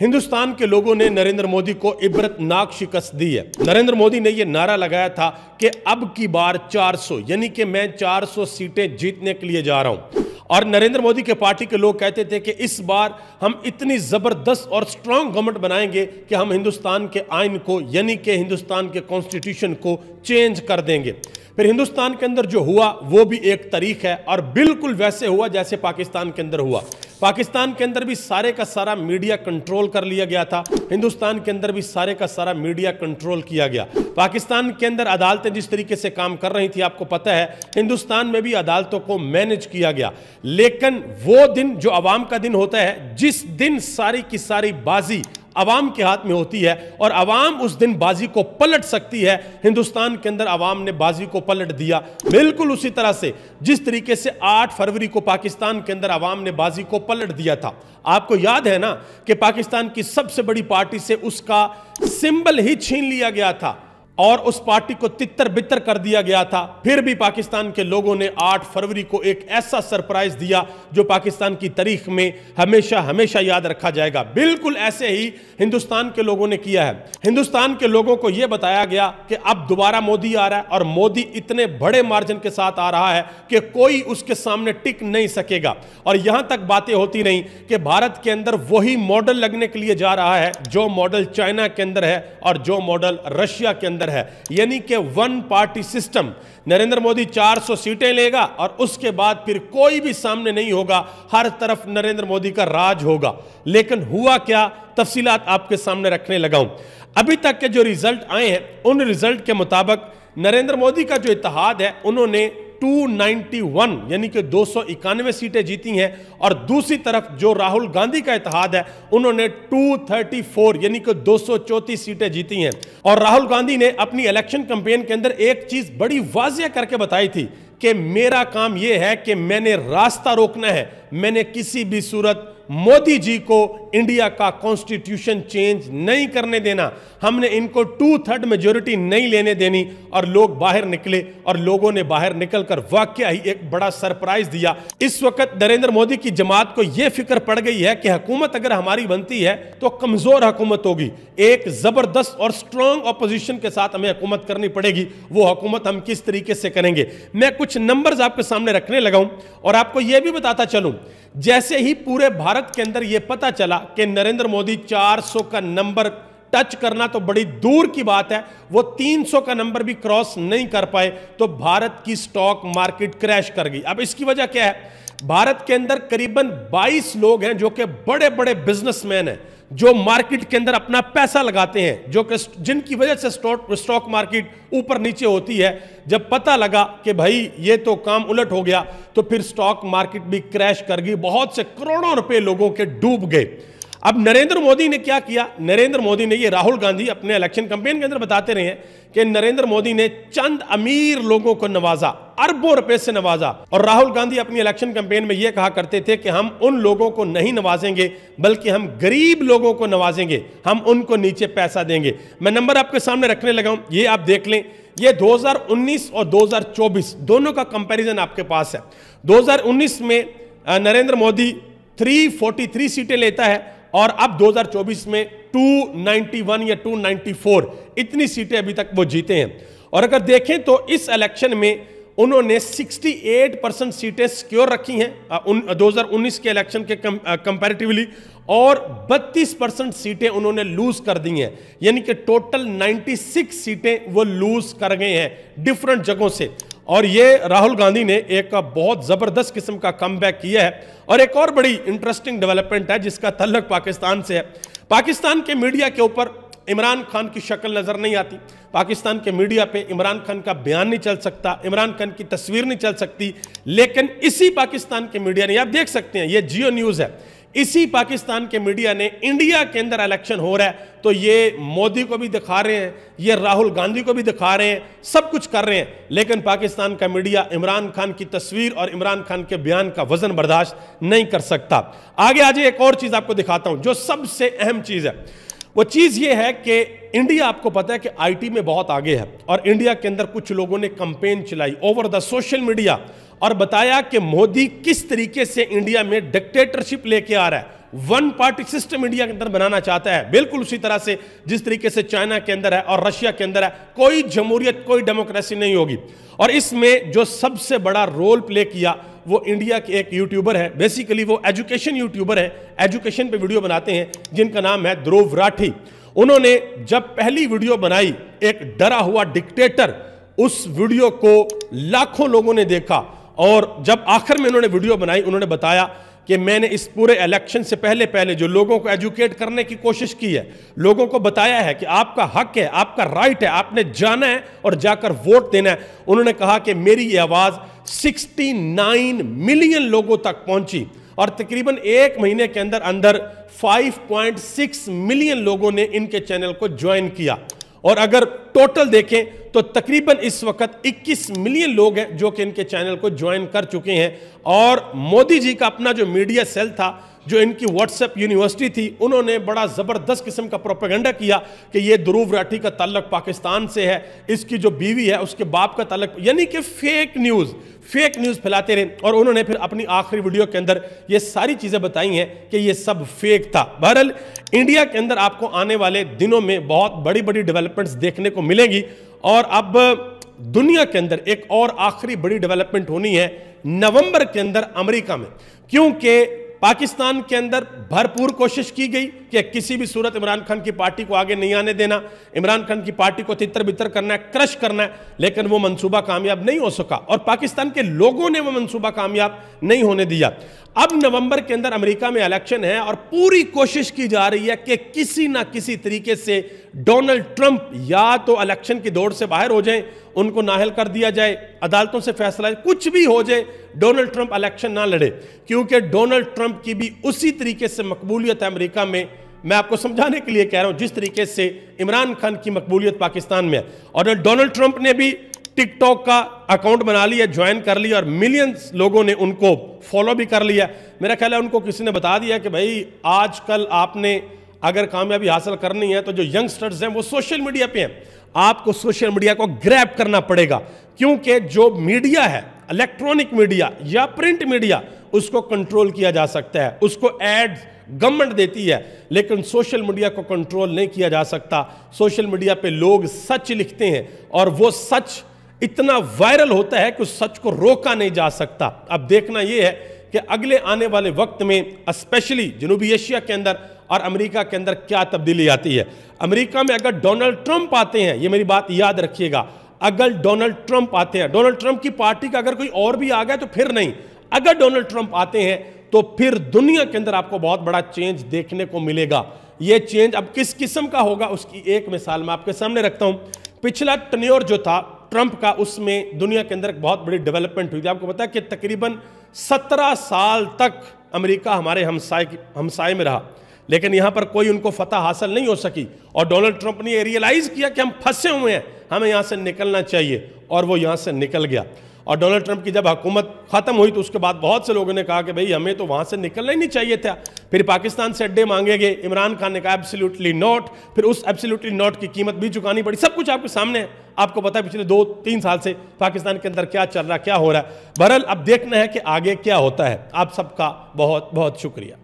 हिंदुस्तान के लोगों ने नरेंद्र मोदी को इबरतनाक शिकस्त दी है। नरेंद्र मोदी ने यह नारा लगाया था कि अब की बार 400 यानी कि मैं 400 सीटें जीतने के लिए जा रहा हूं। और नरेंद्र मोदी के पार्टी के लोग कहते थे कि इस बार हम इतनी जबरदस्त और स्ट्रांग गवर्नमेंट बनाएंगे कि हम हिंदुस्तान के आइन को यानी कि हिंदुस्तान के कॉन्स्टिट्यूशन को चेंज कर देंगे। फिर हिंदुस्तान के अंदर जो हुआ वो भी एक तारीख है और बिल्कुल वैसे हुआ जैसे पाकिस्तान के अंदर हुआ। पाकिस्तान के अंदर भी सारे का सारा मीडिया कंट्रोल कर लिया गया था, हिंदुस्तान के अंदर भी सारे का सारा मीडिया कंट्रोल किया गया। पाकिस्तान के अंदर अदालतें जिस तरीके से काम कर रही थी आपको पता है, हिंदुस्तान में भी अदालतों को मैनेज किया गया। लेकिन वो दिन जो अवाम का दिन होता है, जिस दिन सारी की सारी बाजी अवाम के हाथ में होती है और अवाम उस दिन बाजी को पलट सकती है, हिंदुस्तान के अंदर अवाम ने बाजी को पलट दिया। बिल्कुल उसी तरह से जिस तरीके से 8 फरवरी को पाकिस्तान के अंदर अवाम ने बाजी को पलट दिया था। आपको याद है ना कि पाकिस्तान की सबसे बड़ी पार्टी से उसका सिंबल ही छीन लिया गया था और उस पार्टी को तितर बितर कर दिया गया था। फिर भी पाकिस्तान के लोगों ने 8 फरवरी को एक ऐसा सरप्राइज दिया जो पाकिस्तान की तारीख में हमेशा हमेशा याद रखा जाएगा। बिल्कुल ऐसे ही हिंदुस्तान के लोगों ने किया है। हिंदुस्तान के लोगों को यह बताया गया कि अब दोबारा मोदी आ रहा है और मोदी इतने बड़े मार्जिन के साथ आ रहा है कि कोई उसके सामने टिक नहीं सकेगा। और यहां तक बातें होती रही कि भारत के अंदर वही मॉडल लगने के लिए जा रहा है जो मॉडल चाइना के अंदर है और जो मॉडल रशिया के अंदर है, यानी कि one party system. Narendra Modi 400 सीटें लेगा और उसके बाद फिर कोई भी सामने नहीं होगा, हर तरफ नरेंद्र मोदी का राज होगा। लेकिन हुआ क्या, तफसीलात आपके सामने रखने लगा हूं। अभी तक के जो रिजल्ट आए हैं उन रिजल्ट के मुताबिक नरेंद्र मोदी का जो इत्तेहाद है उन्होंने 291 यानी कि 291 सीटें जीती हैं और दूसरी तरफ जो राहुल गांधी का इत्तेहाद है उन्होंने 234 यानी कि 234 सीटें जीती हैं। और राहुल गांधी ने अपनी इलेक्शन कैंपेन के अंदर एक चीज बड़ी वाज़ेह करके बताई थी कि मेरा काम यह है कि मैंने रास्ता रोकना है, मैंने किसी भी सूरत मोदी जी को इंडिया का कॉन्स्टिट्यूशन चेंज नहीं करने देना, हमने इनको 2/3 मेजोरिटी नहीं लेने देनी। और लोग बाहर निकले और लोगों ने बाहर निकलकर वाकया ही एक बड़ा सरप्राइज दिया। इस वक्त नरेंद्र मोदी की जमात को यह फिक्र पड़ गई है कि हुकूमत अगर हमारी बनती है तो कमजोर हुकूमत होगी, एक जबरदस्त और स्ट्रांग ऑपोजिशन के साथ हमें हुकूमत करनी पड़ेगी। वो हुकूमत हम किस तरीके से करेंगे, मैं कुछ नंबर्स आपके सामने रखने लगा हूं और आपको यह भी बताता चलूं, जैसे ही पूरे भारत के अंदर यह पता चला कि नरेंद्र मोदी 400 का नंबर टच करना तो बड़ी दूर की बात है, वो 300 का नंबर भी क्रॉस नहीं कर पाए, तो भारत की स्टॉक मार्केट क्रैश कर गई। अब इसकी वजह क्या है, भारत के अंदर करीबन 22 लोग हैं जो कि बड़े बड़े बिजनेसमैन हैं, जो मार्केट के अंदर अपना पैसा लगाते हैं, जो कि जिनकी वजह से स्टॉक मार्केट ऊपर नीचे होती है। जब पता लगा कि भाई ये तो काम उलट हो गया तो फिर स्टॉक मार्केट भी क्रैश कर गई, बहुत से करोड़ों रुपए लोगों के डूब गए। अब नरेंद्र मोदी ने क्या किया, नरेंद्र मोदी ने, ये राहुल गांधी अपने इलेक्शन कैंपेन के अंदर बताते रहे हैं कि नरेंद्र मोदी ने चंद अमीर लोगों को नवाजा, अरबों रुपए से नवाजा। और राहुल गांधी अपनी इलेक्शन कैंपेन में यह कहा करते थे कि हम उन लोगों को नहीं नवाजेंगे बल्कि हम गरीब लोगों को नवाजेंगे, हम उनको नीचे पैसा देंगे। मैं नंबर आपके सामने रखने लगा हूं, ये आप देख लें। ये 2019 और 2024 दोनों का कंपैरिजन आपके पास है। 2019 में नरेंद्र मोदी 343 सीटें लेता है और अब 2024 में 291 या 294 इतनी सीटें अभी तक वो जीते हैं। और अगर देखें तो इस इलेक्शन में उन्होंने 68% सीटें सिक्योर रखी हैं 2019 के इलेक्शन के कंपैरेटिवली, और 32% सीटें उन्होंने लूज कर दी हैं, यानी कि टोटल 96 सीटें वो लूज कर गए हैं डिफरेंट जगहों से। और ये राहुल गांधी ने एक बहुत जबरदस्त किस्म का कमबैक किया है। और एक और बड़ी इंटरेस्टिंग डेवलपमेंट है जिसका तल्लुक पाकिस्तान से है। पाकिस्तान के मीडिया के ऊपर इमरान खान की शक्ल नजर नहीं आती, पाकिस्तान के मीडिया पे इमरान खान का बयान नहीं चल सकता, इमरान खान की तस्वीर नहीं चल सकती। लेकिन इसी पाकिस्तान के मीडिया ने, आप देख सकते हैं ये जियो न्यूज है, इसी पाकिस्तान के मीडिया ने इंडिया के अंदर इलेक्शन हो रहा है तो ये मोदी को भी दिखा रहे हैं, ये राहुल गांधी को भी दिखा रहे हैं, सब कुछ कर रहे हैं। लेकिन पाकिस्तान का मीडिया इमरान खान की तस्वीर और इमरान खान के बयान का वजन बर्दाश्त नहीं कर सकता। आगे आज एक और चीज आपको दिखाता हूं जो सबसे अहम चीज है। वो चीज ये है कि इंडिया, आपको पता है कि आईटी में बहुत आगे है और इंडिया के अंदर कुछ लोगों ने कैंपेन चलाई ओवर द सोशल मीडिया और बताया कि मोदी किस तरीके से इंडिया में डिक्टेटरशिप लेके आ रहा है, वन पार्टी सिस्टम इंडिया के अंदर बनाना चाहता है, बिल्कुल उसी तरह से जिस तरीके से चाइना के अंदर है और रशिया के अंदर है। कोई जमहूरियत, कोई डेमोक्रेसी नहीं होगी। और इसमें जो सबसे बड़ा रोल प्ले किया वो इंडिया के एक यूट्यूबर है, बेसिकली वो एजुकेशन यूट्यूबर है, एजुकेशन पे वीडियो बनाते हैं, जिनका नाम है ध्रुव राठी। उन्होंने जब पहली वीडियो बनाई, एक डरा हुआ डिक्टेटर, उस वीडियो को लाखों लोगों ने देखा। और जब आखिर में उन्होंने वीडियो बनाई, उन्होंने बताया कि मैंने इस पूरे इलेक्शन से पहले जो लोगों को एजुकेट करने की कोशिश की है, लोगों को बताया है कि आपका हक है, आपका राइट है, आपने जाना है और जाकर वोट देना है। उन्होंने कहा कि मेरी ये आवाज 69 मिलियन लोगों तक पहुंची और तकरीबन एक महीने के अंदर अंदर 5.6 मिलियन लोगों ने इनके चैनल को ज्वाइन किया। और अगर टोटल देखें तो तकरीबन इस वक्त 21 मिलियन लोग हैं जो कि इनके चैनल को ज्वाइन कर चुके हैं। और मोदी जी का अपना जो मीडिया सेल था, जो इनकी व्हाट्सएप यूनिवर्सिटी थी, उन्होंने बड़ा ज़बरदस्त किस्म का प्रोपेगेंडा किया कि ये ध्रुव राठी का ताल्लुक पाकिस्तान से है, इसकी जो बीवी है उसके बाप का ताल्लुक, यानी कि फेक न्यूज़ फैलाते रहे। और उन्होंने फिर अपनी आखिरी वीडियो के अंदर ये सारी चीज़ें बताई हैं कि ये सब फेक था। बहरहाल इंडिया के अंदर आपको आने वाले दिनों में बहुत बड़ी बड़ी डेवलपमेंट्स देखने को मिलेंगी। और अब दुनिया के अंदर एक और आखिरी बड़ी डेवलपमेंट होनी है नवंबर के अंदर अमेरिका में, क्योंकि पाकिस्तान के अंदर भरपूर कोशिश की गई कि किसी भी सूरत इमरान खान की पार्टी को आगे नहीं आने देना, इमरान खान की पार्टी को तितर बितर करना है, क्रश करना है, लेकिन वो मंसूबा कामयाब नहीं हो सका और पाकिस्तान के लोगों ने वो मंसूबा कामयाब नहीं होने दिया। अब नवंबर के अंदर अमेरिका में इलेक्शन है और पूरी कोशिश की जा रही है कि किसी ना किसी तरीके से डोनाल्ड ट्रंप या तो इलेक्शन की दौड़ से बाहर हो जाएं, उनको नाअहल कर दिया जाए, अदालतों से फैसला, कुछ भी हो जाए, डोनाल्ड ट्रंप इलेक्शन ना लड़े। क्योंकि डोनाल्ड ट्रंप की भी उसी तरीके से मकबूलियत है अमेरिका में, मैं आपको समझाने के लिए कह रहा हूं, जिस तरीके से इमरान खान की मकबूलियत पाकिस्तान में है। और डोनाल्ड ट्रंप ने भी टिकटॉक का अकाउंट बना लिया, ज्वाइन कर लिया और मिलियंस लोगों ने उनको फॉलो भी कर लिया। मेरा ख्याल है उनको किसी ने बता दिया कि भाई आजकल आपने अगर कामयाबी हासिल करनी है तो जो यंगस्टर्स हैं वो सोशल मीडिया पे हैं, आपको सोशल मीडिया को ग्रैब करना पड़ेगा। क्योंकि जो मीडिया है, इलेक्ट्रॉनिक मीडिया या प्रिंट मीडिया, उसको कंट्रोल किया जा सकता है, उसको एड्स गवर्नमेंट देती है, लेकिन सोशल मीडिया को कंट्रोल नहीं किया जा सकता। सोशल मीडिया पे लोग सच लिखते हैं और वो सच इतना वायरल होता है कि उस सच को रोका नहीं जा सकता। अब देखना यह है कि अगले आने वाले वक्त में स्पेशली जनूबी एशिया के अंदर और अमेरिका के अंदर क्या तब्दीली आती है। अमेरिका में अगर डोनाल्ड ट्रंप आते हैं, ये मेरी बात याद रखिएगा, अगर डोनाल्ड ट्रंप आते हैं, डोनाल्ड ट्रंप की पार्टी का अगर कोई और भी आ गया तो फिर नहीं, अगर डोनाल्ड ट्रंप आते हैं तो फिर दुनिया के अंदर आपको बहुत बड़ा चेंज देखने को मिलेगा। यह चेंज अब किस किस्म का होगा उसकी एक मिसाल मैं आपके सामने रखता हूं। पिछला टेन्योर जो था ट्रंप का, उसमें दुनिया के अंदर एक बहुत बड़ी डेवलपमेंट हुई थी। आपको पता है कि तकरीबन 17 साल तक अमेरिका हमारे हमसाए में रहा, लेकिन यहां पर कोई उनको फतह हासिल नहीं हो सकी। और डोनाल्ड ट्रंप ने रियलाइज किया कि हम फंसे हुए हैं, हमें यहां से निकलना चाहिए, और वो यहां से निकल गया। और डोनाल्ड ट्रंप की जब हुकूमत खत्म हुई तो उसके बाद बहुत से लोगों ने कहा कि भाई हमें तो वहां से निकलना ही नहीं चाहिए था। फिर पाकिस्तान से अड्डे मांगे गए, इमरान खान ने कहा एब्सोल्युटली नॉट, फिर उस एब्सोल्युटली नॉट की कीमत भी चुकानी पड़ी। सब कुछ आपके सामने है, आपको पता है पिछले 2-3 साल से पाकिस्तान के अंदर क्या चल रहा, क्या हो रहा है। बहरहाल अब देखना है कि आगे क्या होता है। आप सबका बहुत बहुत शुक्रिया।